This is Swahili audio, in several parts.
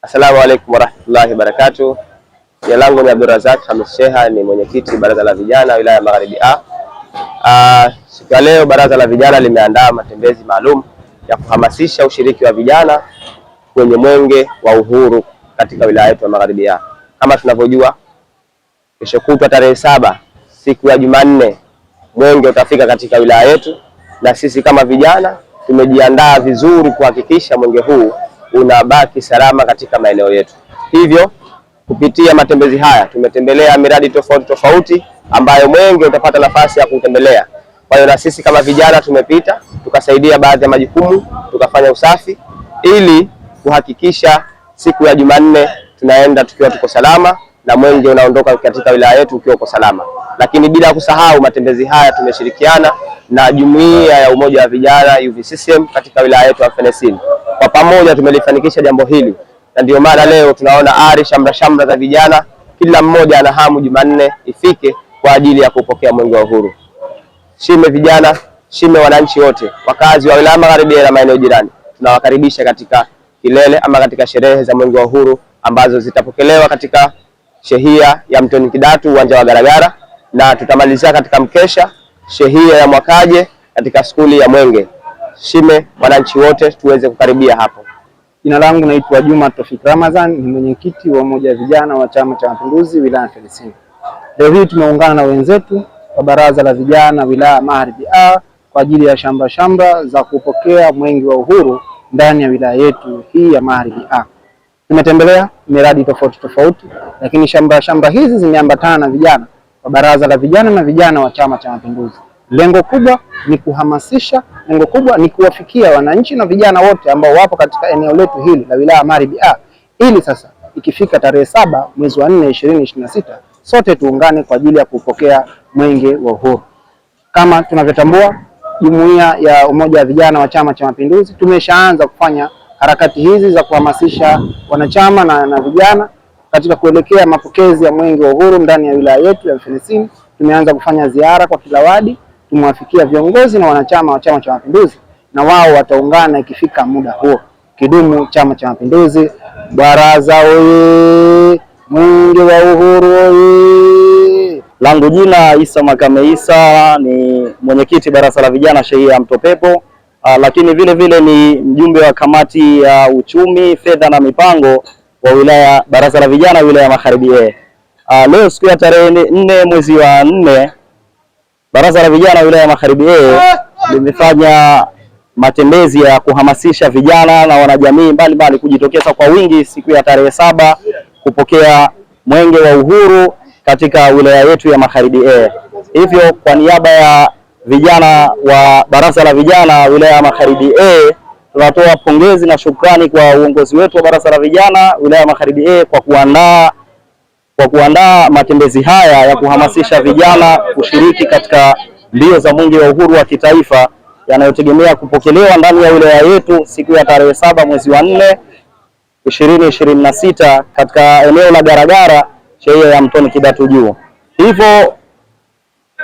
Assalamu alaikum warahmatullahi wabarakatuh. Jina langu ni Abdulrazak Hamis Sheha, ni mwenyekiti Baraza la Vijana wilaya ya Magharibi A. Siku ya leo Baraza la Vijana limeandaa matembezi maalum ya kuhamasisha ushiriki wa vijana kwenye mwenge wa uhuru katika wilaya yetu ya Magharibi A. Kama tunavyojua, kesho kutwa tarehe 7 siku ya Jumanne mwenge utafika katika wilaya yetu, na sisi kama vijana tumejiandaa vizuri kuhakikisha mwenge huu unabaki salama katika maeneo yetu. Hivyo kupitia matembezi haya tumetembelea miradi tofauti tofauti ambayo mwenge utapata nafasi ya kutembelea. Kwa hiyo na sisi kama vijana tumepita tukasaidia baadhi ya majukumu, tukafanya usafi ili kuhakikisha siku ya Jumanne tunaenda tukiwa tuko salama na mwenge unaondoka katika wilaya yetu ukiwa uko salama. Lakini bila kusahau matembezi haya tumeshirikiana na Jumuiya ya Umoja wa Vijana UVCCM katika wilaya yetu ya Fenesini. Kwa pamoja tumelifanikisha jambo hili, na ndio maana leo tunaona ari shamra za vijana, kila mmoja ana hamu Jumanne ifike kwa ajili ya kupokea mwenge wa uhuru. Shime vijana, shime wananchi wote, wakazi wa wilaya Magharibi na maeneo jirani, tunawakaribisha katika kilele ama katika sherehe za mwenge wa uhuru ambazo zitapokelewa katika shehia ya Mtoni Kidatu, uwanja wa Garagara, na tutamalizia katika mkesha shehia ya Mwakaje katika skuli ya Mwenge. Shime wananchi wote tuweze kukaribia hapo. Jina langu naitwa Juma Tofik Ramadhan, ni mwenyekiti wa Umoja wa Vijana wa Chama cha Mapinduzi wilaya ya Fenesini. Leo hii tumeungana na wenzetu wa Baraza la Vijana wilaya Magharibi A kwa ajili ya shamra za kupokea mwenge wa uhuru ndani ya wilaya yetu hii ya Magharibi A. Tumetembelea miradi tofauti, lakini shamra hizi zimeambatana na vijana wa Baraza la Vijana na vijana wa Chama cha Mapinduzi. Lengo kubwa ni kuhamasisha, lengo kubwa ni kuwafikia wananchi na vijana wote ambao wapo katika eneo letu hili la wilaya Magharibi A, ili sasa ikifika tarehe 7 mwezi wa 4 2026 sote tuungane kwa ajili ya kupokea mwenge wa uhuru. Kama tunavyotambua, Jumuiya ya Umoja wa Vijana wa Chama cha Mapinduzi tumeshaanza kufanya harakati hizi za kuhamasisha wanachama na vijana katika kuelekea mapokezi ya mwenge wa uhuru ndani ya wilaya yetu ya Fenesini. Tumeanza kufanya ziara kwa kila wadi, tumewafikia viongozi na wanachama wa Chama cha Mapinduzi, na wao wataungana ikifika muda huo. Kidumu Chama cha Mapinduzi! Baraza oye! Mwenge wa uhuru oye! Langu jina Isa Makame Isa, ni mwenyekiti Baraza la Vijana shehia ya Mtopepo, lakini vile ni mjumbe wa kamati ya uchumi, fedha na mipango wa wilaya Baraza la Vijana wilaya ya Magharibi A. Leo siku ya tarehe 4 mwezi wa 4 Baraza la Vijana wilaya ya Magharibi A limefanya matembezi ya kuhamasisha vijana na wanajamii mbalimbali kujitokeza kwa wingi siku ya tarehe 7 kupokea mwenge wa uhuru katika wilaya yetu ya Magharibi A. Hivyo kwa niaba ya vijana wa Baraza la Vijana wilaya ya Magharibi A tunatoa pongezi na shukrani kwa uongozi wetu wa Baraza la Vijana wilaya ya Magharibi A kwa kuandaa matembezi haya ya kuhamasisha vijana kushiriki katika mbio za mwenge wa uhuru wa kitaifa yanayotegemea kupokelewa ndani ya wilaya yetu siku ya tarehe 7 mwezi wa 4 2026 katika eneo la Garagara, shehia ya Mtoni Kidatu juu. Hivyo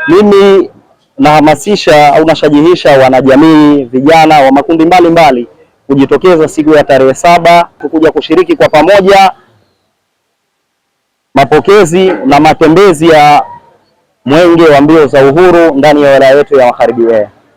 mimi nahamasisha au nashajihisha wanajamii, vijana wa makundi mbalimbali kujitokeza siku ya tarehe 7 kuja kushiriki kwa pamoja mapokezi na matembezi ya mwenge wa mbio za uhuru ndani ya wilaya yetu ya Magharibi A.